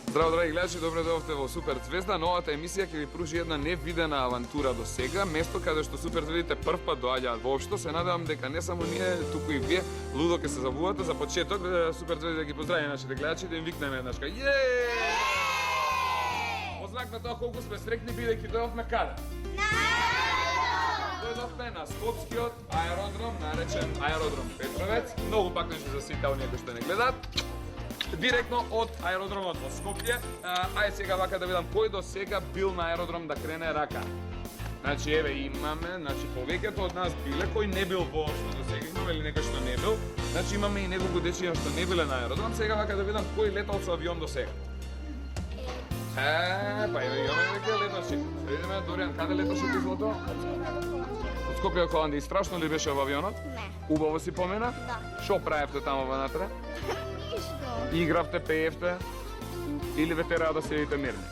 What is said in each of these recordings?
Здраво, драги гледачи, добре дојдовте во Супер Звезда. Новата емисија ќе ви пружи една невидена авантура до сега, место каде што Супер Звездите прв пат доаѓаат воопшто. Се надевам дека не само ние, туку и вие лудо ќе се забувате. За почеток Супер Звезди да ги поздрави нашите гледачи, да им викнеме еднашка. Во знак на тоа колку сме среќни бидејќи дојдовме каде? Дојдовме на Скопскиот аеродром, наречен Аеродром Петровец. Многу пак нешто за сите оние кои што не гледаат. Директно од аеродромот во Скопје. Ајде сега вака да видам кој до сега бил на аеродром да крене рака. Значи еве имаме, повеќето од нас биле, кој не бил воопшто до сега имаме или некој што не бил. Значи имаме и неколку дечиња што не биле на аеродром. Сега вака да видам кој летал со авион до сега. Па еве имаме веќе летачи. Видиме Доријан, каде леташе ти злато? Од Скопје до Холандија. Страшно ли беше во авионот? Не. Убаво си помина? Да. Шо правевте таму внатре? Ништо. Игравте, пеевте или ве тераа да седите мирни?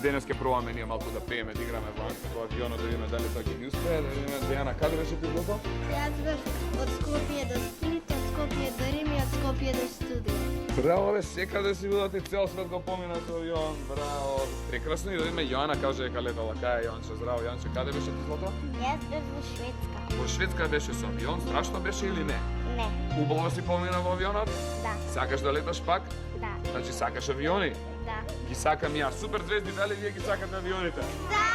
Денес ќе пробаме ние малку да пееме, да играме во авионот, да видиме дали тоа ќе ни успее, да видиме Дејана, каде беше ти злато? Јас бев од Скопје до Сплит, од Скопје до Рим и од Скопје до студио. Браво, бе, секаде си видов ти цел свет го помина со авион, браво. Прекрасно и да видиме Јоана каже дека летала. Кај е Јонче, здраво Јонче, каде беше ти злато? Јас бев во Шведска. Во Шведска беше со авион, страшно беше или не? Не. Убаво си помина во авионот? Да. Сакаш да леташ пак? Да. Значи сакаш авиони? Да. Ги сакам јас. Супер Звезди, дали вие ги сакате авионите? Да!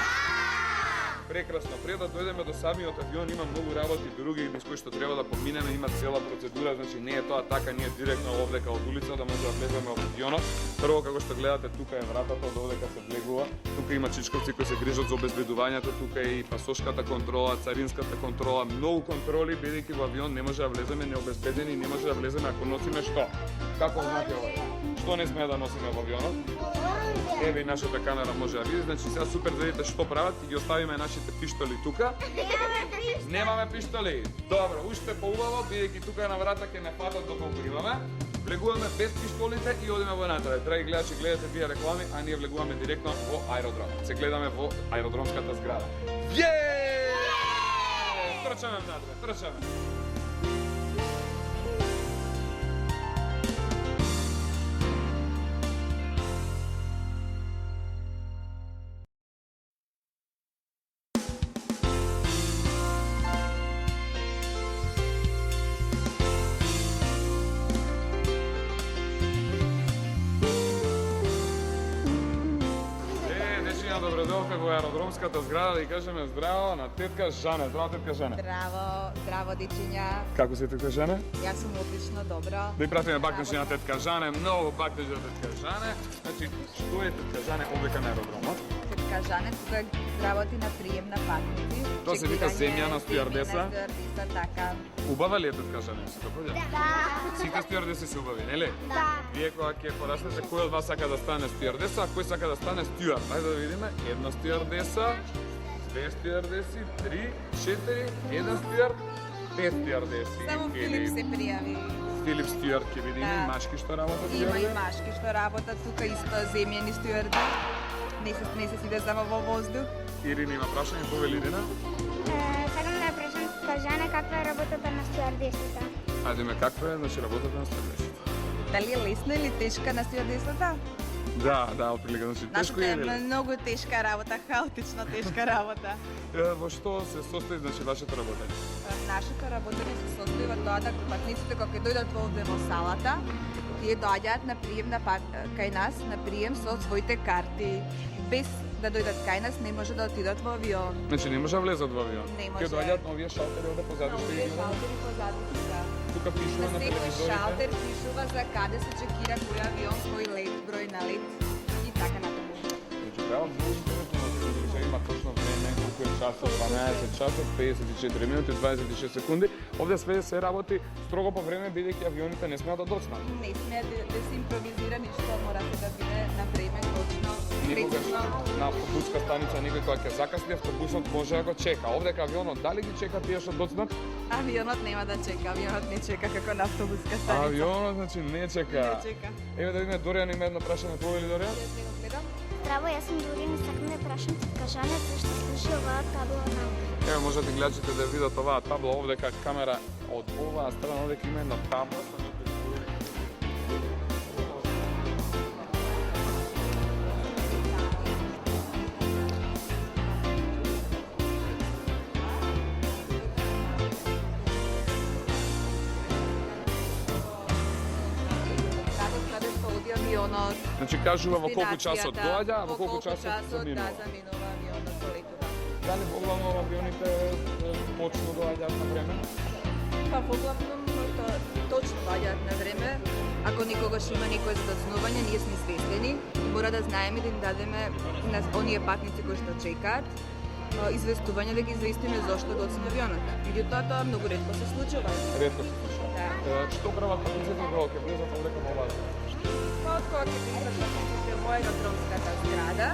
Прекрасно. Пред да дојдеме до самиот авион има многу работи други низ кои што треба да поминеме, има цела процедура, значи не е тоа така ние директно овдека од улица да може да влеземе во авионот. Прво како што гледате тука е вратата од овдека се влегува. Тука има чичковци кои се грижат за обезбедувањето, тука е и пасошката контрола, царинската контрола, многу контроли бидејќи во авион не може да влеземе необезбедени, не може да влеземе ако носиме што? Како знаете ова? Што не сме да носиме во авионот? Еве и нашата камера може да види, значи сега Супер Звездите што прават и ги оставиме нашите пиштоли тука. Немаме пиштоли. Добро, уште поубаво, бидејќи тука на врата ќе не фатат доколку имаме. Влегуваме без пиштолите и одиме во натре. Драги гледачи, гледате вие реклами, а ние влегуваме директно во аеродромот. Се гледаме во аеродромската зграда. Трчаме натре, трчаме. Добре дојдовте во аеродромската зграда да ја кажеме здраво на тетка Жане. Здраво тетка Жане. Здраво дечиња. Како си тетка Жане? Јас сум одлично, добро. Да ја пратиме бакнеши на тетка Жане, многу бакнеши на тетка Жане. Значи, што е тетка Жане овдека на аеродромот? Тетка Жане тука работи на прием на патници. Тоа се вика земјана стюардеса. Така. Убава ли е тетка Жане? Се допаѓа? Да. Сите стюардеси се убави, нели? Да. Вие кога ќе пораснете, кој од вас сака да стане стюардеса, а кој сака да стане стюард? Ајде да видиме. Една стюардеса, две стюардеси, 3, 4, еден стюард, 5 стюардеси. Само Филип се пријави. Филип стюард ќе видиме, Да. и машки што работат Има и стюарди. машки што работат тука исто земјани стюарди. Не се сиде само во воздух. Ирина има прашање, повели Ирина. Сакам да прашам Жане каква е работата на стюардесата? Ајде ме, каква е, значи работата на стюардесите? Дали е лесна или тешка на стюардесата? Да, отприлика, значи тешко Нашата е е или? многу тешка работа, хаотична тешка работа. Во што се состои, значи, вашето работење? Нашата работење се состои во тоа да патниците кога ќе дојдат овде во салата, тие доаѓаат на прием кај нас, на прием со своите карти. Без да дојдат кај нас не може да отидат во авион. Значи не може да влезат во авион. Не Ќе може. доаѓаат на овие шалтери овде позади што Овие има. шалтери позади тука. Тука пишува На на секој телевизорите. шалтер пишува за каде се чекира кој авион, кој лет, број на лет и така натаму. Значи треба многу интересно да се има точно време, колку е часот, 12 часот, 54 минути, 26 секунди. Овде све се работи строго по време, бидејќи авионите не смеат да доцнат. Не смее да се импровизира ништо, морате да биде на време точно, Никогаш прецизно. на автобуска станица некој кога ќе закасни, автобусот може да го чека. Овдека авионот дали ги чека тие што доцнат? Авионот нема да чека, авионот не чека како на автобуска станица. Авионот значи не чека. Не чека. Еве да видиме Доријан има едно прашање, повели Доријан? Јас не го гледам. Здраво, јас сум Дорин и сакам да прашам Жане зашто служи оваа табла нам. Еве можете гледачите да видат оваа табла овдека камера од оваа страна овдека има една табла со некои авионот. Значи кажува во колку часот дестинацијата, доаѓа, а во колку да, часот заминува. заминува авионот со летува. Дали поглавно авионите точно доаѓаат на време? Па поглавном точно доаѓаат на време. Ако никогаш има некое задоцнување, ние сме известени и мора да знаеме да им дадеме на оние патници кои што чекаат известување да ги известиме зошто доцна авионот. Меѓутоа тоа многу ретко се случува. Ретко се случува. Да. Што прават патниците кога ќе влезат овде во оваа? Па од кога ќе влезат патниците во аеродромската зграда,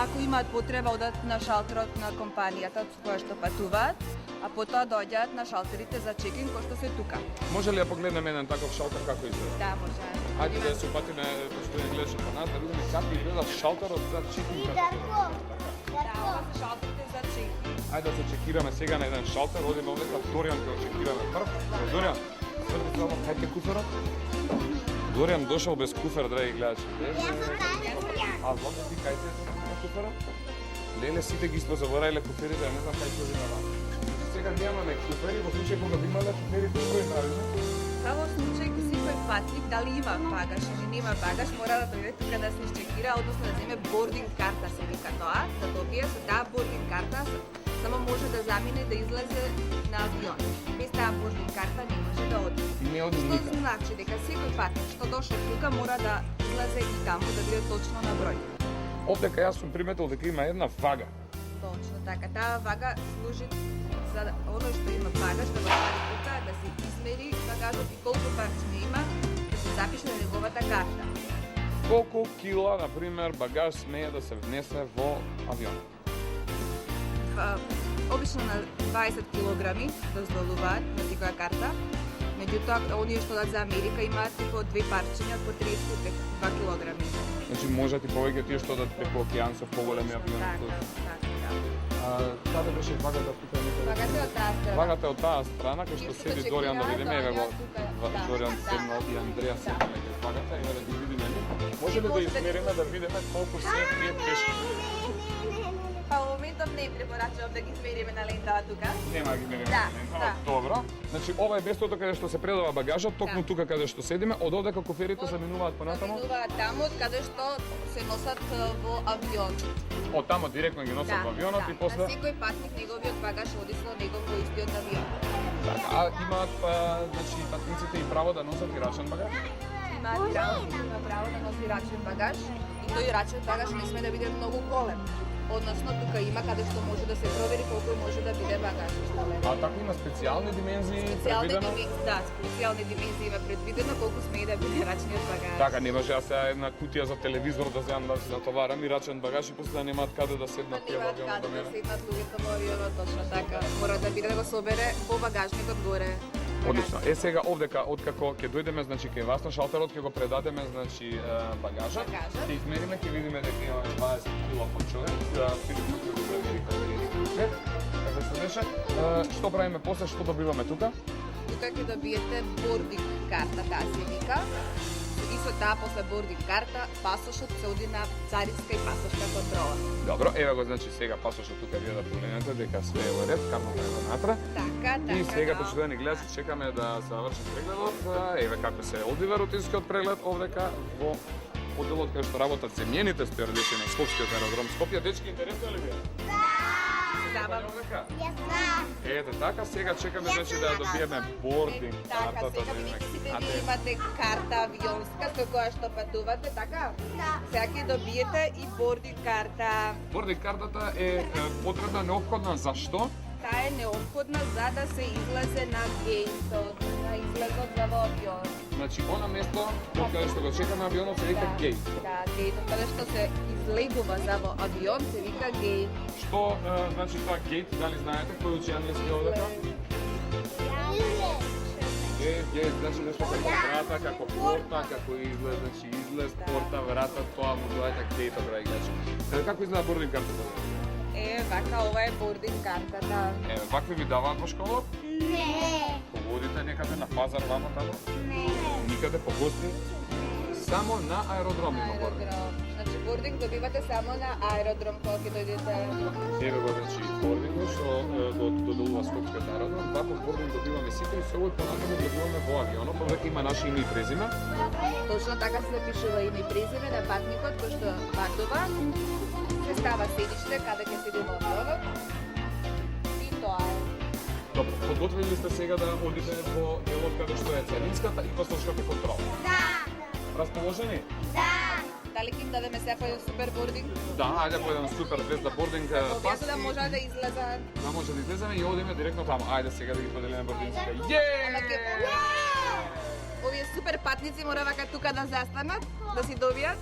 ако имаат потреба одат на шалтерот на компанијата со која што патуваат, а потоа доаѓаат на шалтерите за чекин кои што се тука. Може ли да погледнеме еден таков шалтер како изгледа? Да, може. Ајде да се упатиме, што не гледаше по нас, да видиме како изгледа шалтерот за чекин. Да, ова се шалтерите за чекин. Ајде да се чекираме сега на еден шалтер, одиме овде кај Доријан ќе го чекираме прв. Доријан, сврти само кај те куферот? Доријан дошол без куфер, драги гледачи. А знаете ти кај те куферот? Леле, сите ги сме забораиле куферите, не знам кај ќе одиме вака. Сега немаме куфери, во случај кога би имале куферите, кој правиме? Па во случај кога секој патник дали има багаж или нема багаж, мора да дојде тука да се чекира, односно да земе бординг карта се вика тоа, да добие со таа бординг карта само може да замине да излезе на авион. Без таа бординг карта не може да оди. Не оди Што никаде. значи дека секој патник што дошол тука мора да излезе и таму да биде точно на број. Овдека јас сум приметил дека има една вага. Точно така. Таа вага служи за оној што има багаж да го стави тука, да се измери багажот и колку парчиња има, да се запише на неговата карта. Колку кила, на пример, багаж смее да се внесе во авион? Обично на 20 килограми дозволуваат на секоја карта. Меѓутоа, оние што дадат за Америка имаат типо две парчиња по 32 килограми. Значи можат и повеќе тие што дадат преку океан со поголеми авиони. Така. Каде беше вагата тука некаде? Вагата е од таа страна. Вагата е од таа страна, кај што Тие што седи се Доријан да чекираат, видиме, еве го доаѓаат тука. Доријан Да. седна и Андреја седна меѓу вагата, еве да ги видиме. Може ли да измериме да видиме колку се тие тешки? Па во моментов не препорачувам да ги измериме на лентава тука. Нема ги мериме. Да, да. Добро. Значи ова е местото каде што се предава багажот, токму Да. тука каде што седиме, од овдека коферите заминуваат понатаму. Заминуваат таму каде што се носат во авион. Од тамо директно ги носат во авионот и после. На секој патник неговиот багаж оди со него во истиот авион. Така, а имаат значи патниците и право да носат и рачен багаж? Има право да носи рачен багаж и тој рачен багаж не сме да биде многу голем. Односно тука има каде што може да се провери колку може да биде багаж. А така има специјални димензии предвидено? Специјални димензии има предвидено колку смее да биде рачниот багаж. Така, не може јас сега една кутија за телевизор да земам да се натоварам и рачен багаж и после да немаат каде да седнат тие во Немаат авионот каде да да мене. седнат луѓето во авионот, точно така. Мора да биде да го собере во багажникот горе. Одлично. Сега овдека откако ќе дојдеме, значи кај вас на шалтерот ќе го предадеме, значи багажот. Багажот. Ќе измериме, ќе видиме дека имаме 20 кг по човек. Да видиме како се мери како се беше. Што правиме после, што добиваме тука? Тука ќе добиете бординг карта, таа се вика. И со таа после бординг карта, пасошот се оди на царинска и пасошка контрола. Добро, еве го значи сега пасошот тука вие да погледнете дека све е во ред, карната е внатре. Така. И сега почитувани гледачи чекаме да заврши прегледот. Еве како се одвива рутинскиот преглед овдека во одделот кај што работат земјените стюардеси на Скопскиот аеродром Скопје. Дечки, интересно ли ви е? Забавно. Овдека? Ете така, сега чекаме значи да ја добиеме бординг Така, картата сега да видиме. бидејќи сите А, вие имате карта авионска со која што патувате, така? Да. Сега ќе добиете и бординг карта. бординг картата е потребна, неопходна, зашто? Таа е неопходна за да се излезе на гейтот, на излезот за во авион. Значи, она место од каде што го чекаме авионот се вика гейт. Да, гейтот каде што се излегува за во авион се вика гейт. Што значи тоа гейт, дали знаете кој учи англиски овдека? Гейт, значи нешто како врата, како порта, како излез, значи излез, порта, врата, тоа му доаѓа гейтот, драги гледачи. Како изгледа бординг картата? Вака, ова е бординг картата. Еве, вакви ви даваат во школа? Не. Поводите некаде на пазар, вамо таму? Не. Никаде по гости? Само на аеродром има бординг. Аеродром. Значи бординг добивате само на аеродром кога ќе дојдете. Еве го значи бордингот што го доделува Скопскиот аеродром. Ваков бординг добиваме сите и со овој понатаму добиваме во авионот, овдека има наше име и презиме. Точно така се запишува име и презиме на патникот кој што патува. Се става седиште каде ќе седиме авионот. И тоа е. Добро, подготвени сте сега да одите во делот каде што е царинската и пасошката контрола? Да! Расположени? Да! Дали ќе им дадеме сега еден супер бординг? Да, ајде по еден супер звезда бординг Објасно да може да излезат. Да, може да излеземе и одиме директно таму. Ајде сега да ги поделиме бординците. Ама Је! ќе овие супер патници мора вака тука да застанат, да си добијат.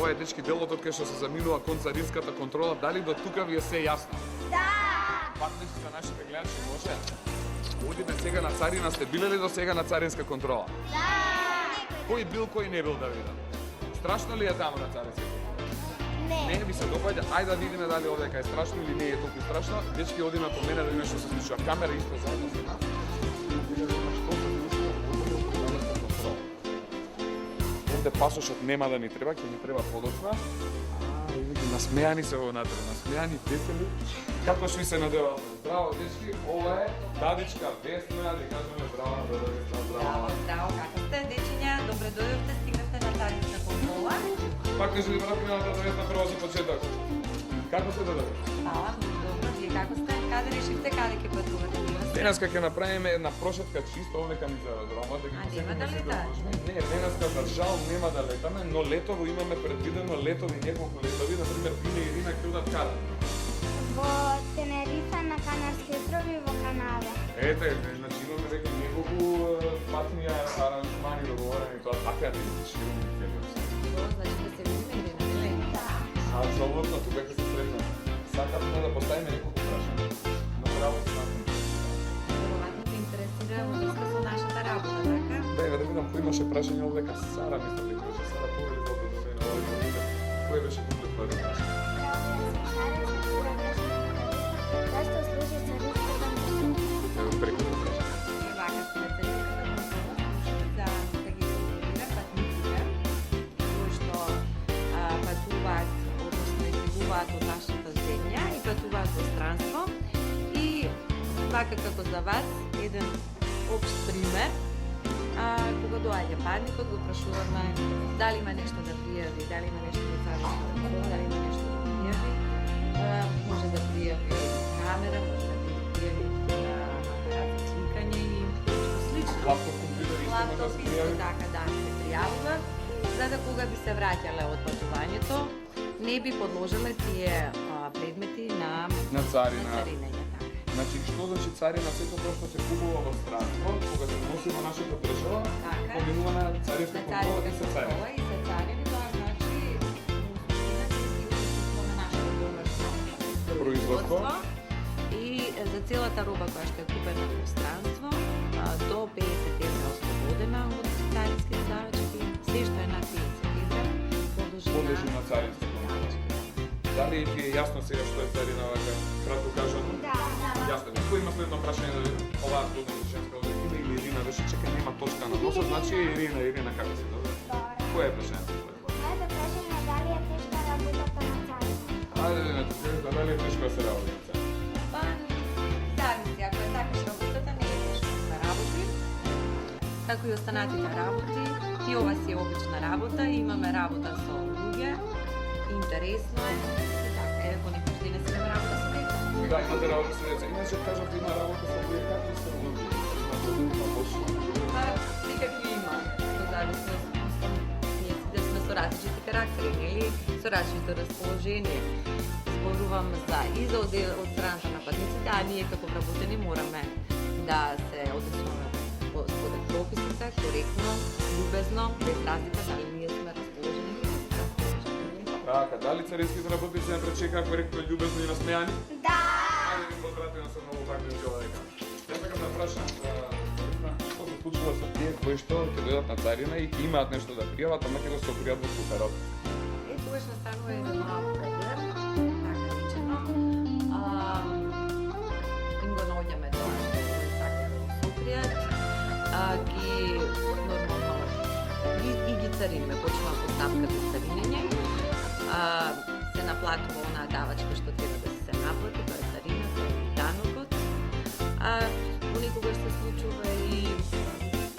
Ова е дечки делот од кај што се заминува кон царинската контрола. Дали до тука ви е се јасно? Да! Патнешки за нашите гледачи може? Одиме сега на царина, сте биле ли до сега на царинска контрола? Да! Кој бил, кој не бил да видам? Страшно ли е таму на царинска контрола? Не ви се допаѓа, ајде да видиме дали овдека е страшно или не е толку страшно. Дечки, одиме по мене да видиме што се случува. Камера исто заедно со нас. Овде пасошот нема да ни треба, ќе ни треба подоцна. Насмејани се во натре, насмејани, весели. Како шви се надевал? Здраво, дечки, ова е дадичка Весна, да кажеме здраво, да Весна, здраво. Здраво, како сте, дечиња? Добре дојдовте, стигнавте на царинска контрола. Пак не желим вратиме на да Весна прво за почеток. Како сте да Фала, многу добро. Вие како сте? Каде решивте, каде ќе патувате? Денеска ќе направиме една прошетка чисто овдека ни за аеродромот, да ги нема посетиме да сите летате? обложби. Не, денеска за жал нема да летаме, но летово имаме предвидено летови, неколку летови, например Бине и Ирина ќе одат каде? Во Тенерифа на Канарски острови во Канада. Ете, значи имаме веќе неколку патни аранжмани договорени, тоа така не ширимо келиоси. Значи да се видиме или не? Апсолутно, тука ќе се сретнеме. Сакавме да поставиме неколку прашања. Но браво се направи. Веројатно те интересира во врска со нашата работа, така? Да, да видам кој имаше прашање овдека. Сара, мислам дека беше Сара повели за овде да ме на кој беше тука први прашање? Зашто служи царинската контрола? Ево преку прашање. Вака сте на царинската контрола, служи за да ги контролира патниците, кои што патуваат, односно излегуваат од нашата земја и патуваат во странство. И вака како за вас, еден општ пример, кога доаѓа патникот, го прашуваме дали има нешто да пријави, дали има нешто да царинска контрола, дали има нешто да пријави. Може да пријави камера, може да пријави апарат за сликање и нешто слично. Лаптоп, компјутер исто може да Лаптоп се исто пријави. така да се пријавува, за да кога би се враќале од патувањето, не би подложеле тие предмети на На царина. царинање. Така. Значи, што значи царина, сето тоа што се купува во странство, кога се носи во нашата држава, Така. поминува на царинска На контрола и царинска се царина. контрола и се царини, тоа значи суштина се изискува на нашето домашно Производство. и за целата роба која што е купена во странство, до 50 евра ослободена од царински задавачки, се што е над 50 евра Подлежи на царинска контрола. Дали ти е јасно сега што е царина, вака, кратко кажано? Да, да. Јасно. Кој има следно прашање да видим? Оваа студна женска од Ирина или Ирина, беше чека нема точка на носот, значи Ирина како се зове? Кој е прашањето? Ајде да кажеме дали е тешка работата на царина. Ајде да не дали е тешко да се работи на царина? Па, зависи, ако е сакаш работата, не е тешко да работи. Како и останатите работи, и ова си е обична работа, имаме работа со луѓе, интересно е, и така е, ако некој ден се нема работа со деца. Да, имате работа со деца. Иначе кажав има работа со луѓе, како се луѓе? Има лошо. Па, секакви има, во зависност, ние сите сме со различити карактери, нели, со различито расположение. Зборувам и за од страната на патниците, а ние како вработени мораме да се однесуваме според прописите, коректно, љубезно, без разлика дали ние сме расположени или не сме расположени. Така, дали царинските работници не пречекаа коректно, љубезно и насмејани? Да! Ајде ви поздравите со многу вакви човека. Јас сакам да прашам, што се случува со тие кои што ќе дојдат на царина и ќе имаат нешто да пријават, ама ќе го се пријават во куперот. Тогаш настанува еден малку проблем, така речено. цариниме, почнува постапка за царинење. Се наплатува онаа давачка што треба да се наплати, тоа е царината и данокот. Понекогаш се случува и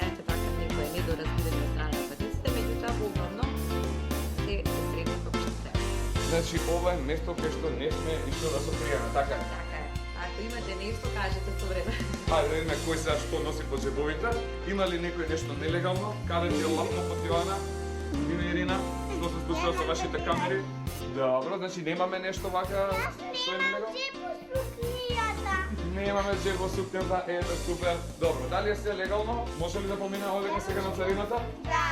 ете така некој недоразбирање од страна на патниците, меѓутоа повторно се средува како што треба. Значи, ова е место кај што не сме ништо да се пријаме, така е? Така е. Ако имате нешто, кажете со време. Ајде да видиме кој сега што носи по джебовите. Има ли некој нешто нелегално? Каде ти е лапно Илана? Ирина, што се случува со вашите камери? Добро, значи немаме нешто вака што е нелегално? Немаме джеб во сукњата, ето супер. Добро, дали е се легално? Може ли да помине одека сега на царината? Да.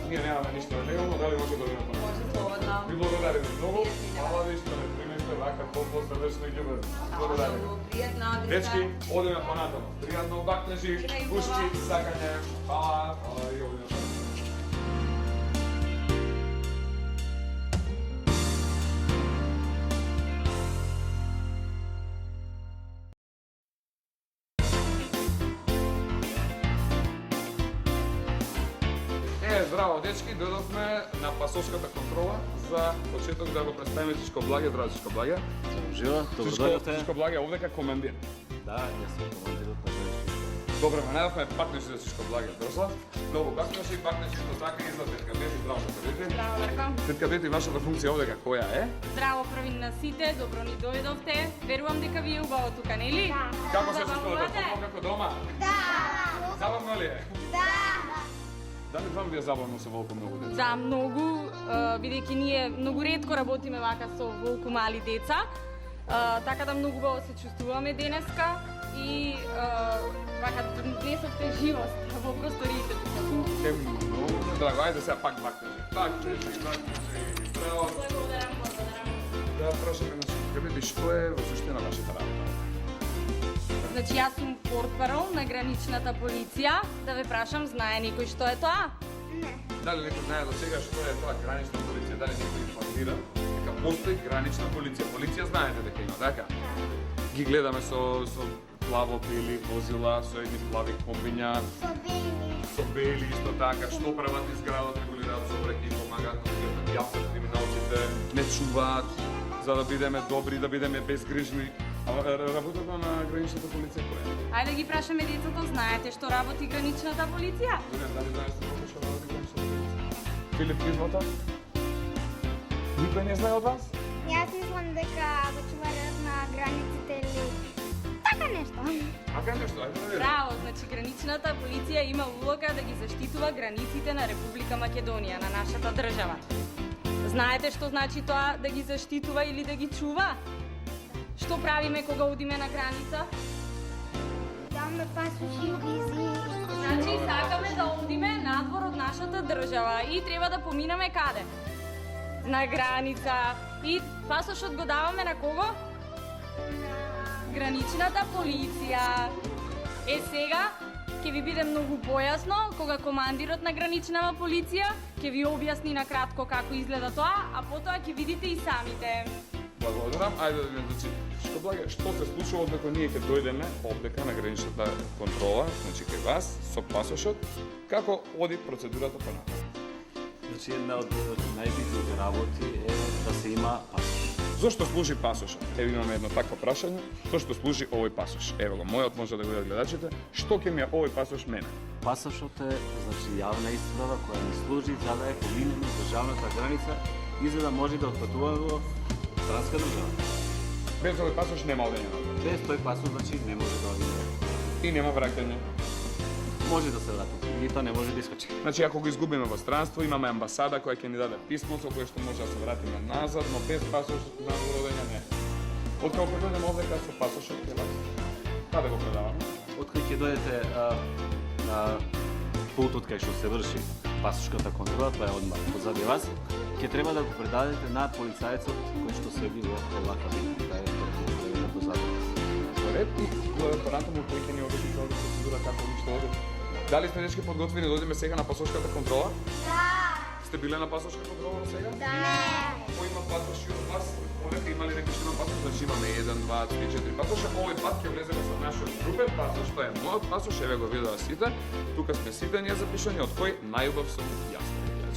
Ние немаме ништо нелегално, дали може да одиме помине? Може слободно. Ви благодариме многу. Ала ви што не примете вака по-срдечно и љубезно. Благодариме. Пријатно, Дечки, одиме понатаму. Пријатно бакнежи, пушки, сакање. Хвала, и одиме. Здраво, дечки, дојдовме на пасошката контрола за почеток да го представиме Чичко Благе. Здраво, Чичко Благе. Живо, добро дојдовте. Чичко Благе, овдека командир. Да, јас сум командирот на граничните. Добре, ме најавме патнеши за Чичко Благе. Дошла. Многу бакнеши, патнеши до така излад Тетка Бети. Здраво, Тетка Бети. Здраво, Марко. Тетка Бети, вашата функција овдека која е? Здраво правим на сите, добро ни дојдовте. Верувам дека ви е убаво тука, нели? Како се чувствувате? Забавувате? Топlo како дома? Да. Забавно ли е? Да. Дали вам ви е забавно со волку многу деца? Да, многу, бидејќи ние многу ретко работиме вака со волку мали деца. Така да многу убаво се чувствуваме денеска и вака внесовте живост во просториите тука. Е многу драго, ајде сега пак бакнеши. Бакнеши. Браво. Благодарам. Да прашаме на Чичко Бети, што е во суштина вашата работа? Значи, јас сум портпарол на граничната полиција. Да ве прашам, знае некој што е тоа? Дали некој знае до сега што е тоа гранична полиција? Дали некој информира дека постои гранична полиција? Полиција знаете дека има, така? Ги гледаме со плаво-бели возила, со едни плави комбиња, со бели исто така, што прават изградат, регулираат собраки, помагаат на луѓето, јапнат криминалците, не чуваат, за да бидеме добри, да бидеме безгрижни. Работата на граничната полиција која е? Ајде ги прашаме децата, знаете што работи граничната полиција? Дали знаеш што работи граничната полиција? Филип Кизмота? Никој не знае од вас? Јас мислам дека го чуварот на границите или така нешто. Ака нешто, ајде да видиме. Браво, значи граничната полиција има улога да ги заштитува границите на Република Македонија, на нашата држава. Знаете што значи тоа да ги заштитува или да ги чува? Што правиме кога одиме на граница? Даваме пасоши, визи. Значи сакаме да одиме надвор од нашата држава и треба да поминаме каде? На граница. И пасошот го даваме на кого? Граничната полиција. Е сега ќе ви биде многу појасно кога командирот на граничната полиција ќе ви објасни на кратко како изгледа тоа, а потоа ќе видите и самите. Благодарам. Ајде да видиме, значи, Чичко Благе, што се случува одека ние ќе дојдеме овдека на граничната контрола, значи кај вас, со пасошот, како оди процедурата понатаму? Значи, една од најбитните работи е да се има пасош. Зошто служи пасошот? Еве имаме едно такво прашање. Зошто служи овој пасош? Ево го, мојот може да го видат гледачите. Што ќе ми е овој пасош мене? Пасошот е, значи, јавна исправа која ни служи за да е поминеме државната граница и за да може да отпатуваме во странска држава. Без овој пасош нема одење назад. Без тој пасош, значи, не може да одиме. И нема враќање. Може да се врати, и тоа не може да искачи. Значи, ако го изгубиме во странство, имаме амбасада која ќе ни даде писмо со кое што може да се вратиме назад, но без пасош на родење не. Откако ќе дојдеме овдека со пасошот, ќе вас? Каде го предаваме? Откај ќе дојдете на путот кај што се врши пасошката контрола, тоа е одмар позади вас, ќе треба да го предадете на полицајецот кој што седи во оваа кабина. Тоа е позади вас. Ред и понатаму кој ќе ни објасни целата процедура како ништо оди. Дали сме дечки подготвени да одиме сега на пасошката контрола? Да. Сте биле на пасошка контрола до сега? Да. Кој има пасоши од вас? Овдека има ли некој што има пасош? Значи имаме 1, 2, 3, 4 пасоша. Овој пат ќе влеземе со нашиот групен пасош, тоа е мојот пасош, еве го видоа сите. Тука сме сите ние запишани, од кој најубав сум јас.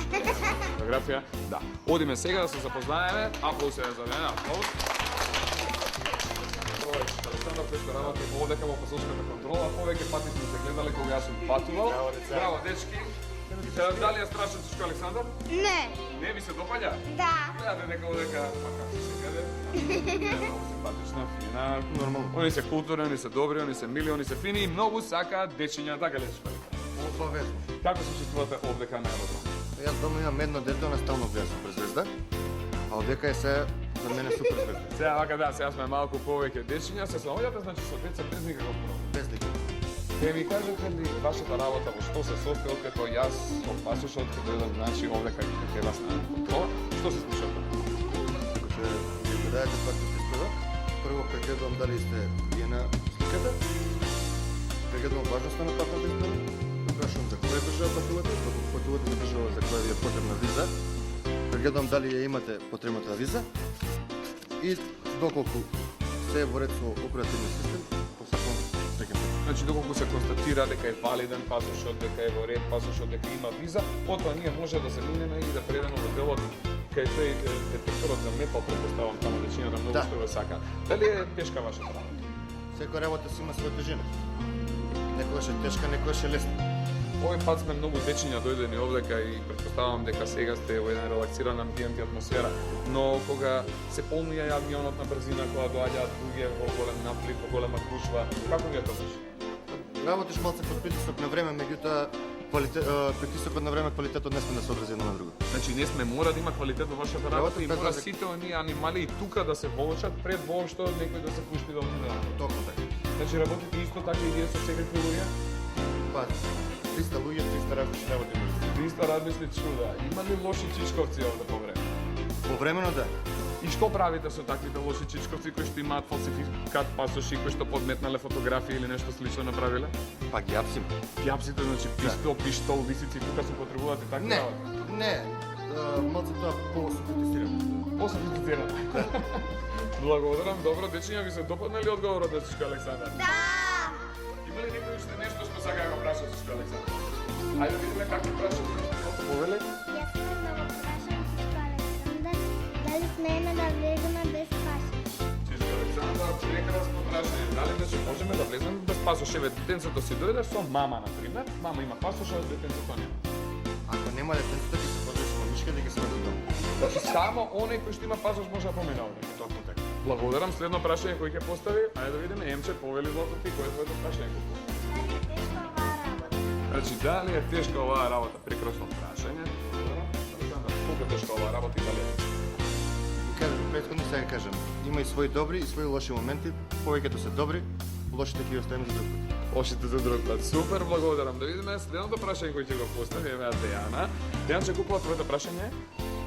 Фотографија, да. Одиме сега да се запознаеме. Аплауз е за мене, аплауз. Александар кој што работи овдека во пасошката контрола, повеќе пати сме се гледале кога јас сум патувал. Браво, дечки. Дали е страшен Чичко Александар? Не. Не ви се допаѓа? Да. Гледате дека овдека, па како се гледа? Многу симпатична, фина, нормално. Они се културни, они се добри, они се мили, они се фини и многу сакаат дечиња, така ли Чичко Александар? Обавезно. Како се чувствувате овдека на аеродром? Јас дома имам едно дете, она стално гледа суперзвезда, а овдека е се за мене суперзвезда. Сега вака да, сега сме малку повеќе дечиња, се сооѓате, значи со деца без никаков проблем. Без никакво. Ке ми кажете ли вашата работа во што се состои откако јас со пасошот ќе дојдам, значи овдека ќе вас на контрола, што се случува? Ако ќе ми дајете патната исправа, прво прегледувам дали сте вие на сликата, прегледувам важноста на патната исправа, прашувам за која држава патувате, доколку патувате за држава за која ви е потребна виза, прегледувам дали ја имате потребната виза и доколку се е во ред со оперативниот систем, посакувам секој пат. Значи, доколку се констатира дека е валиден пасошот, дека е во ред пасошот, дека има виза, потоа ние може да се минеме и да предеме во делот кај тој детекторот за метал, претпоставам таму дечињата многу Да. што ве сака. Дали е тешка вашата работа? Секоја работа си има своја тежина. Некогаш е тешка, некогаш е лесна. Овој пат сме многу дечиња дојдени овдека и претпоставам дека сега сте во еден релаксиран амбиент и атмосфера, но кога се полнија авионот на брзина, кога доаѓаат луѓе во голем наплив, во голема гушва, како ви е тоа? Работиш малце под притисок на време, меѓутоа притисокот на време, квалитетот не сме да се одрази едно на друго. Значи не сме мора да има квалитет во вашата работа и без мора разлика. сите оние анимали и тука да се волочат пред воопшто некој да се пушти да отиде на. Токму така. Значи работите исто така и вие со секакви луѓе? Па, 300 луѓе, 300 различни работи може. 300 размисли чуда. Има ли лоши чичковци овде по време? Повремено да. И што правите со таквите лоши чичковци кои што имаат фалсификат пасоши, кои што подметнале фотографии или нешто слично направиле? Па ги апсим. Јапсите, значи пиштол, висици, тука се потребуваат и такви Не, работи? не. Малце тоа по-софистицирано. Пософистицирано. Благодарам, добро, дечиња ви се допаднали одговорот на Чичко Александар? Да. Има ли некој уште нешто што сака да го праша Чичко Александар? Ајде да видиме како праша Чичко Повели? Јас сакам да го прашам Чичко Александар дали смееме да влеземе без пасош. Чичко Александар, прекрасно прашање. Дали значи можеме да влеземе без пасош? Еве, детенцето си дојде со мама, на пример. Мама има пасош, а детенцето нема. Ако нема детенцето, ќе се подрежи со мишка да ги се врати дома. Значи само оној кој што има пасош може да помине овде. Токму така. Благодарам, следно прашање кој ќе постави. Ајде да видиме, Емче, повели злато ти, кој е твоето прашање? Значи, дали е тешка оваа работа? Прекрасно прашање. Александар, колку е тешка оваа работа и дали е тешка? Кажам, претходно сега кажам, има и своји добри и своји лоши моменти, повеќето се добри, лошите ќе ги оставиме за друг пат. Лошите за друг пат. Супер, благодарам. Да видиме следното прашање кој ќе го постави, еве Дејана. Дејанче, колку е твоето прашање?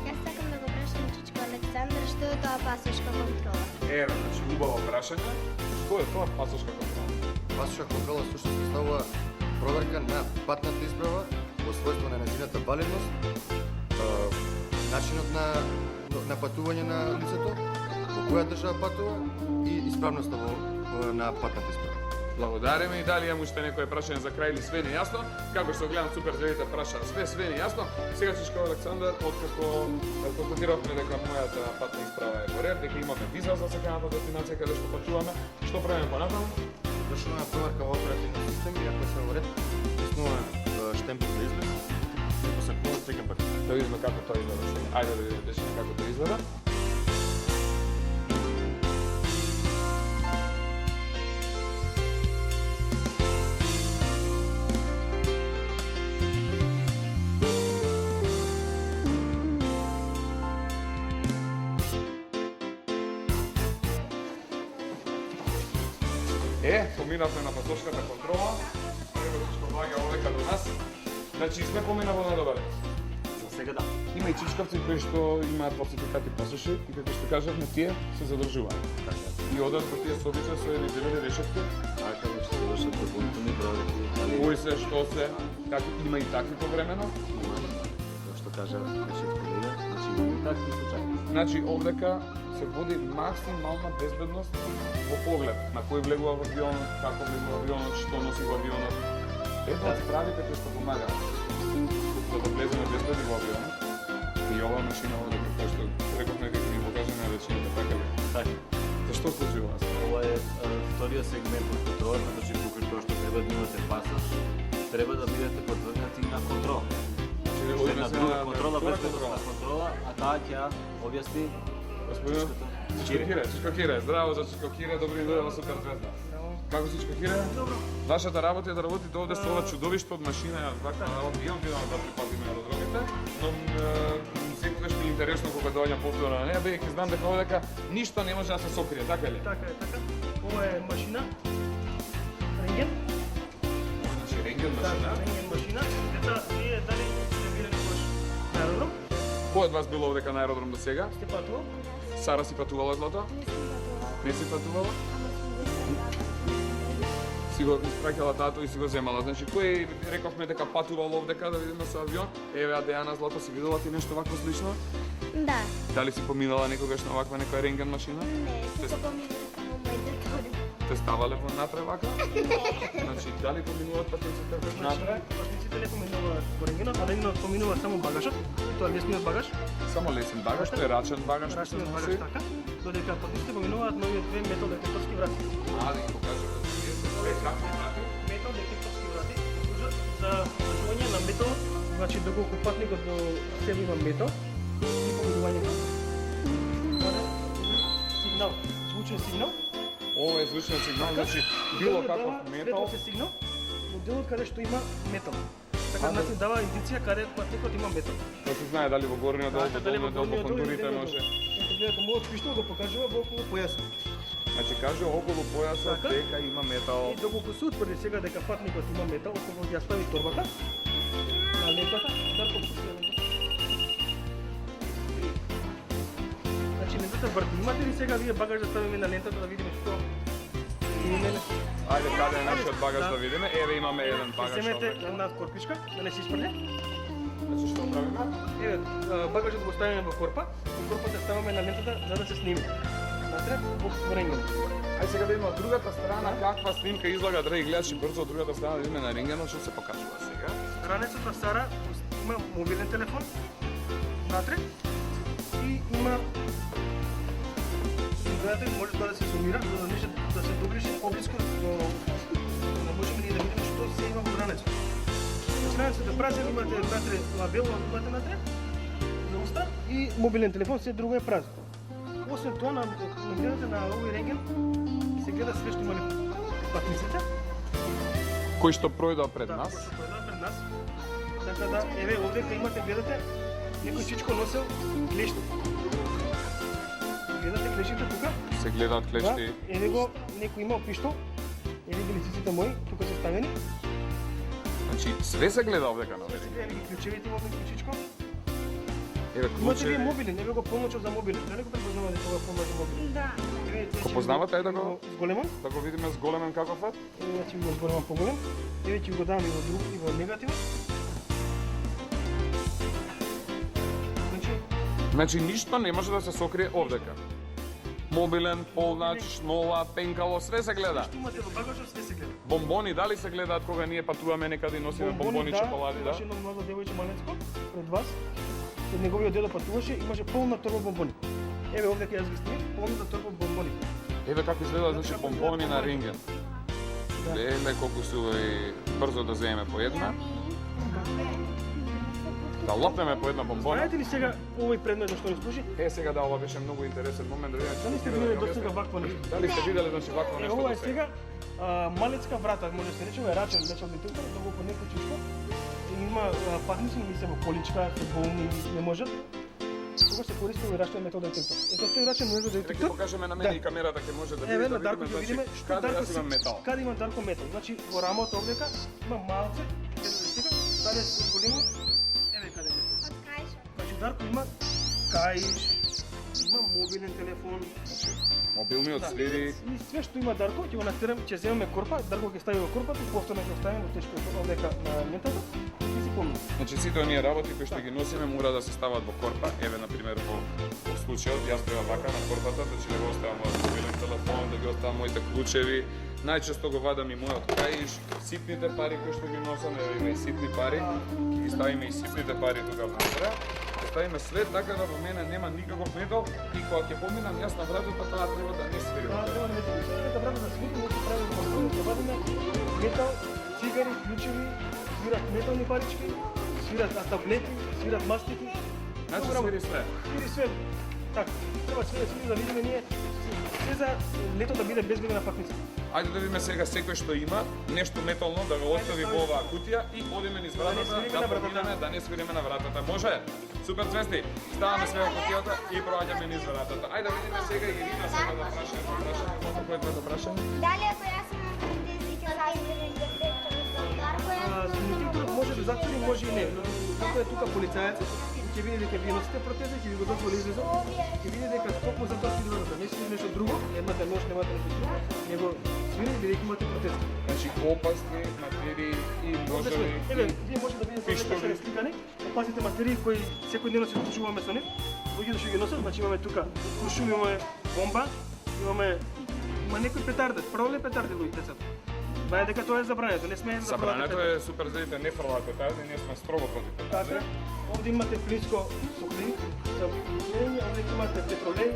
Јас сакам да го прашам Чичко Александар што е тоа пасошка контрола. Еве, значи, убаво прашање. Што е тоа пасошка контрола? Пасоша контрола всушност представува проверка на патната исправа во својство на нејзината валидност, начинот на патување на лицето, во која држава патува и исправноста на патната исправа. Благодариме и дали имам уште некое прашање за крај или све не јасно? Како што гледам супер зелите прашаа све не јасно. Сега Чичко Александар, откако констатиравме дека мојата патна исправа е во ред, дека имаме виза за саканата дестинација каде што патуваме, што правиме понатаму? Вршуваме проверка во оперативниот систем и ако сме во ред, писнуваме штемпел за излез и посакуваме секој пат. Да видиме како тоа изгледа сега. Ајде да видиме дечиња како тоа изгледа. Поминавме на пасошката контрола, прво што доаѓа овека до нас. Значи сме поминава на добар. За сега да. Има и чичкавци кои што имаат фалсификати пасоши и како што кажавме тие се задржуваат. И одат во тие собица со едни дебели решетки. Така да ще вършат допълнителни проверки. Кои се, што се, како има и такви повремено. Има, што кажа нашиот колега, значи имаме такви случаи. Значи овдека се води максимална безбедност во поглед на кој влегува во авионот, како влегува во авионот, што носи во авионот. Ето од справите кои што помагаат за да влеземе безбедни во авионот. И ова машина овдека, кој што рековме дека ни покажа на вечината, така ли? Така. Зашто служи ова? Ова е вториот сегмент од контролата, значи покрај тоа што треба да имате пасаж, треба да бидете подвргнати на контрол. Уште една друга контрола, безбедностна контрола, а таа ќе ја објасни Господин Чичко Кире, здраво за Чичко Кире, добри ден во Супер Звезда. Како си Чичко Кире? Добро. Вашата работа е да работите овде со ова чудовишто од машина, ваква работа имам видено да припазиме од другите, но секогаш ми е интересно кога доаѓам повторно на неа, бидејќи знам дека овдека ништо не може да се сокрие, така ли? Така е, така. Ова е машина, рентген. Значи рентген Да, машина. рентген машина. Дета, вие дали сте биле некојаш на аеродром? Кој од вас бил овдека на аеродром до сега? Сте патувал? Сара си патувала злато? Не си патувала? Си го испраќала тато и си го земала. Значи, кој рековме дека патувал овдека да видиме со авион? Еве, Дејана Злато, си видела ти нешто вакво слично? Да. Дали си поминала некогаш на ваква некоја рентген машина? Не, се поминува само моите тори. Те ставале во натре вака? Не. Значи, дали поминуваат патниците натре? Патниците не поминуваат по рентгенот, а рентгенот поминува само багажот, и тоа лесниот багаж, Само лесен багаж, тој е рачен багаж, што се рачниот носи. багаж така, додека патниците поминуваат новиот две металдетекторски врати. А, да ги покажа да се две какви врати? Металдетекторски врати служат за кажување на метал, значи доколку патникот до себе има метал и поминување на сигнал, звучен сигнал. Ова е звучен сигнал, значи било каков метал. Светло се сигнал, во делот каде што има метал. Така значи дава индиција каде патникот има метал. Да се знае дали во горниот дел, во Дали долниот дел, во кондурите може. Ето гледате, мојот пиштол го покажува во околу појасот. Значи каже околу појасот Така. дека има метал. И доколку се утврди сега дека патникот има метал, кога ќе ја стави торбата на лентата, Дарко пусти лентата. Значи лентата врти. Имате ли сега вие багаж да ставиме на лентата да видиме што имаме? Ајде, каде е нашиот багаж да видиме? Еве имаме еден багаж Земете овде. една корпичка, да не се испрне. Значи што правиме? Еве, багажот го ставиме во корпа, во корпата ставаме на лентата за да се сними. Натре, во рентген. Ај сега да видиме од другата страна каква снимка излага, драги гледачи, брзо од другата страна да видиме на рентгенот што се покажува сега. Ранецот на Сара има мобилен телефон натре и има гледате, може тоа да се сумира, за да може да се доближи поблиску да можеме ние да видиме што се има во ранецот. Ранецот е празен, имате натре лабел, имате натре за уста и мобилен телефон, се друго е празно. Освен тоа, на гледате на овој рентген се гледа све што имале патниците. Кој што пројдоа пред Да, нас? кој што пројдоа пред нас. Така да, еве овдека имате, гледате, некој чичко носел клешти. Гледате клешите тука? Се гледаат клечки. Да, еве го, некој имал пиштол. Еве ги лициците мои, тука се ставени. Значи све се гледа овдека на Се гледа ги клучевите во овој чичко. Еве Имате вие клуче. мобилен, еве го полночот за мобилен. Дали го препознавате тоа полноч за мобилен? Да. Еве, Го познавате, ајде да го- зголемам. Да го видиме с големен каков е. Еве ќе го зголемам поголем. Еве ќе го дам и во друг и во негативен. Значи, Значи ништо не може да се сокрие овдека. Мобилен, полнач, нова, пенкало, све се гледа. што имате во багажот, све се гледа. Бомбони дали се гледаат кога ние патуваме некаде и носиме бомбони, чоколади, да? Имаше едно младо девојче маленско пред вас. Пред неговиот дедо патуваше, имаше полна торба бомбони. Еве овде ќе ја ги снимам, полна торба бомбони. Еве како изгледа, значи бомбони на рентген. Да. Леле колку се и брзо да земеме по една. Да лопнеме по една бомбона. Знаете ли сега овој предмет за што ни служи? Е, сега да, ова беше многу интересен момент да видиме. Дали сте виделе до сега вакво нешто? Дали сте виделе значи вакво Е, нешто ова до е сега малецка врата, може да се рече, ова е рачен метал детектор, да го по некој чичко. Има патници, не се во количка, се болни, не можат. Кога се користи овој рачен метал детектор? Ето тој рачен метал Ќе детектор. покажеме на мене Да. и камерата ќе може да Еве види на Дарко ќе видиме значи, што каде Дарко јас имам метал. Каде има Дарко метал? Значи во рамото овдека има малце, ето да сега, каде се големо, еве каде е метал. Од кај што? Значи Дарко има каиш, има мобилен телефон, Мобилниот свири. И све што има Дарко, ќе го натерам, ќе земеме корпа, Дарко ќе стави во корпата, повторно ќе оставиме во тешко овдека на ментата и си помни. Значи сите оние работи кои што ги носиме мора да се стават во корпа. Еве на пример во случајот јас треба вака на корпата, значи да го оставам мојот мобилен телефон, да ги оставам моите клучеви. Најчесто го вадам и мојот каиш, ситните пари кои што ги носам, еве има и ситни пари, ќе ги ставиме и ситните пари тука внатре. Ќе ставиме све така да во мене нема никаков метал и кога ќе поминам јас на вратата, тоа треба да не свири. Треба да метали, да брата да свири, ние ќе правиме контрол, ќе вадиме метал, цигари, клучеви, свират метални парички, свират таблети, свират мастики. Значи свири све. Свири све. Така, треба све да свири да видиме ние се за лето да биде безбедна патница. Ајде да видиме сега секој што има нешто метално да го остави во оваа кутија и одиме низ вратата, да поминеме, да не свириме на вратата. Може? Супер Цвести, ставаме све во кутијата и проаѓаме низ вратата. Ајде да видиме сега Ирина сега да прашаме, колку кој да прашаме? Дали ако јас имам предизвик за изгледен детектор за Дарко, јас Детекторот може да затвори, може и не. Како е тука полицајецот, ќе види дека вие носите протеза, ќе ви го дозволи излезот, ќе види дека токму за тоа свири вратата. Не свири нешто друго, немате нож, немате нешто друго, него свири бидејќи имате протеза. Значи опасни материи и ножеви. Еве, вие може да видите дека се сликани, опасните материи кои секојдневно се случуваме со нив. Луѓето што ги носат, значи имаме тука куршум, имаме бомба, имаме некои петарди, фрле петарди луѓе децата. Знае дека тоа е забрането, не смеем да Забрането е супер заите, не фрлате тази, ние сме строго против тази. Така, овде имате флиско со клин, за мирење, овде имате петролеј,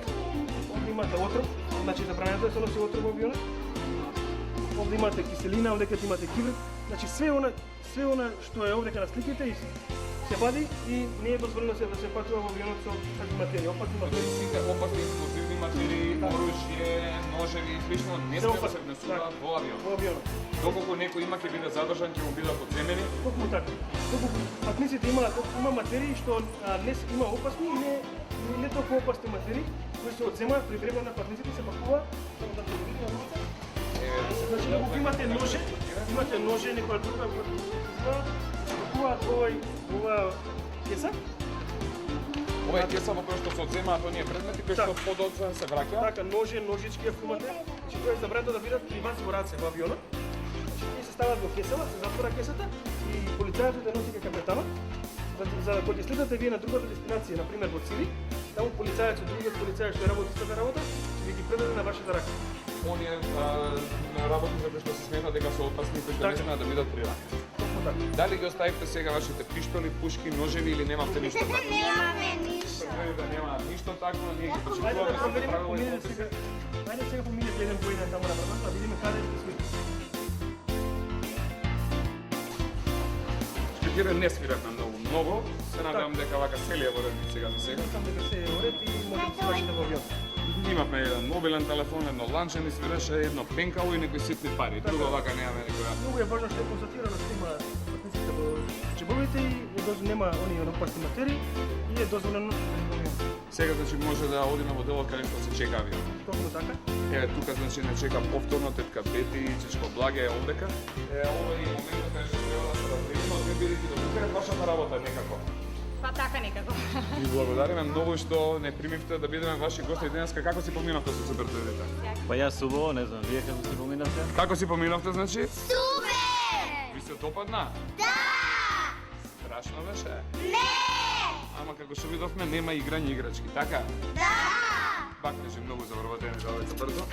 овде имате отров, значи забрането е се носи отров во авионот. Овде имате киселина, овде имате кибрид, значи све она што е овде на сликите и се вади и не е дозволено да се патува во авионот со такви материи, опасни материи. Сите опасни експлозивни материи, оружје, ножеви и слично не се да се внесуваат во авион. Во авионот. Доколку некој има ќе биде задржан, ќе му бидат одземени. Токму така. Токму патниците има материи што има опасни и не толку опасни материи кои се одземаат при брегот на патниците се пакува, само да се види на улица. Значи ако имате ноже, некоја друга пакуваат ова кеса. Ова е кеса во која што се одземаат оние предмети кои што подоцна се враќаат. Така, ноже, ножички ако имате, значи тоа е забрано да бидат при вас во раце во авионот. Значи тие се стават во кесава, се затвора кесата и полицајот да носи како капетанот. За кога ќе следате вие на другата дестинација, на пример во Цири, таму полицајот, другиот полицај што работи истата работа, ќе ви ги предаде на вашата рака. Оние работи за кои што се смета дека се опасни, кои што не смеат да бидат при рака. Токму така. Дали ги оставивте сега вашите пиштоли, пушки, ножеви или немавте ништо такво? немаме ништо. Да немаат ништо такво, ние ги Ајде да почитуваме со провериме, правила и помине прописи. сега. Ајде сега помине еден по еден таму на вратата, да видиме каде ќе свири. Шкетире не свират на многу, се надевам дека вака целиот во ред сега за сега. Сам дека се е уред и може да се врачите во авион. Имавме еден мобилен телефон, едно ланче ни свиреше, едно пенкало и некои ситни пари. Друго вака немаме никоја. Многу е важно што е констатирано што има патниците во чебовите и нема оние опасни материи и е дозволено да се авион. Сега значи може да одиме во делот каде што се чека авион. Токму така. Еве тука значи не чека повторно тетка Бети и чечко Благе е овдека. Ова е моментот каде што треба да се разбереме, од вие бидете до тука е вашата работа некако. Па така некако. Ви благодариме многу што не примивте да бидеме ваши гости денеска. Како си поминавте со Супер ТВ? Па јас убаво, не знам, вие како си поминавте? Како си поминавте значи? Супер! Ви се допадна? Да! Страшно беше? Не! Ама како што видовме нема играње играчки, така? Да! Бакнеше многу заврватени далека брзо.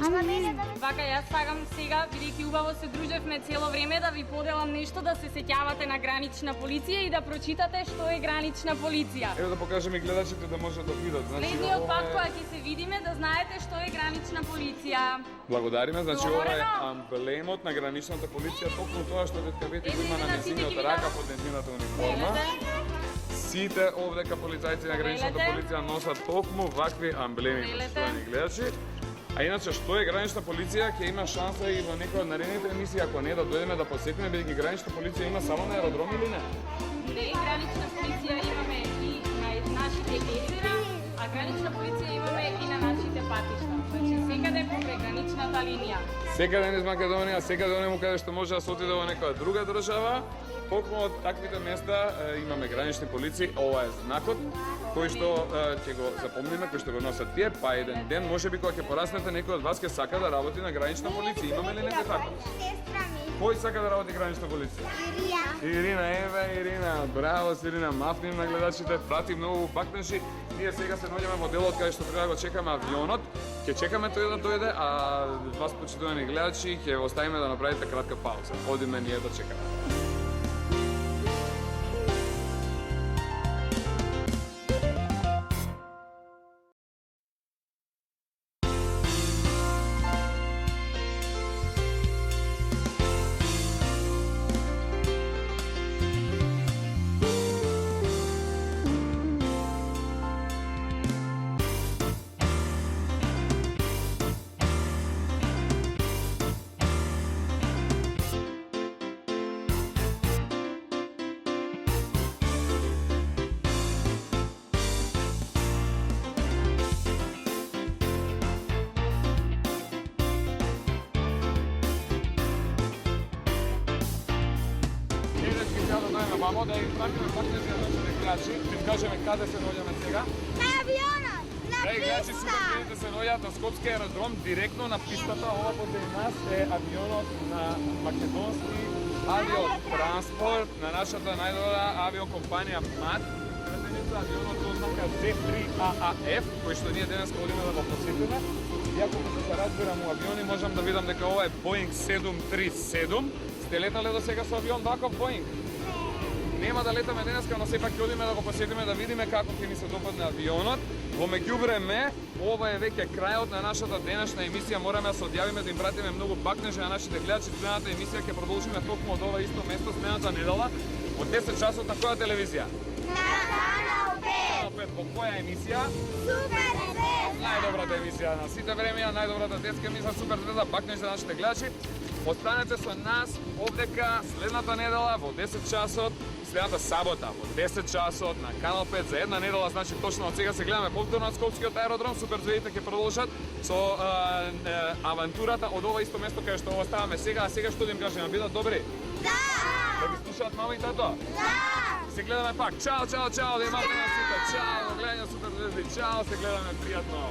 Ама мене да Вака јас сакам сега, бидејќи убаво се дружевме цело време, да ви поделам нешто да се сеќавате на гранична полиција и да прочитате што е гранична полиција. Еве да покажеме гледачите да можат да видат. Значи Следниот ова пат е- кога ќе се видиме да знаете што е гранична полиција. Благодариме, значи ова е Договорено. амблемот на граничната полиција, токму тоа што детка Бети го Ето, има на видите, незиниот сите ги рака видат. под незината униформа. Сите овдека полицајци на граничната Велете. полиција носат токму вакви амблеми, Велете. поштовани гледачи. А иначе што е гранична полиција ќе има шанса и во некоја од наредните емисии, ако не да дојдеме да посетиме, бидејќи гранична полиција има само на аеродром или не? Не, гранична полиција имаме и на нашите езера, а гранична полиција имаме и на нашите патишта. Значи секаде покрај граничната линија. Секаде низ Македонија, секаде онему каде што може да се отиде во некоја друга држава, токму од таквите места имаме гранични полиции, ова е знакот. кои што ќе го запомниме, кои што го носат тие, па еден ден можеби кога ќе пораснете некој од вас ќе сака да работи на гранична полиција. Имаме ли некој така? Сестра ми. Кој сака да работи гранична полиција? Ирина, еве Ирина, браво Ирина, мафним на гледачите, прати многу бакнеши. Ние сега се наоѓаме во делот каде што треба да го чекаме авионот. Ќе чекаме тој да дојде, а вас почитувани гледачи ќе оставиме да направите кратка пауза. Одиме ние да чекаме. Мамо, да им пратиме пакнези на нашите гледачи, да им кажеме каде се наоѓаме сега. На авионот! На Гледачи, писта! супербините се наоѓаат на Скопски аеродром, директно на пистата. Ова покрај нас е авионот на македонски авиотранспорт, на нашата најдобра авиокомпанија МАТ. Претенето авионот со ознака Z3AAF, кој што ние денес одиме да го посетиме. Иако се разбирам у авиони, можам да видам дека ова е Boeing 737. Сте летале до сега со авион ваков Boeing? Нема да летаме денеска, но сепак ќе одиме да го посетиме, да видиме како ќе ни се допадне авионот. Во меѓувреме, ова е веќе крајот на нашата денешна емисија. Мораме да се одјавиме, да им пратиме многу бакнежи на нашите гледачи. Следната емисија ќе продолжиме токму од ова исто место следната недела од 10 часот на која телевизија? На Канал 5! Опет во која емисија? Супер звезда! Најдобрата емисија на сите времења, најдобрата детска емисија Супер звезда, бакнежи за нашите гледачи. Останете со нас овдека следната недела во 10 часот. Следната сабота во 10 часот на Канал 5 за една недела, значи точно од сега се гледаме повторно од Скопскиот аеродром. Супер звездите ќе продолжат со авантурата од ова исто место каде што оставаме сега, а сега што да им кажеме, бидат добри? Да! Да ги слушаат мама и тато? Да! Се гледаме пак. Чао, чао, чао, да имате на сите. Чао, гледање Супер звезди. Чао, се гледаме пријатно.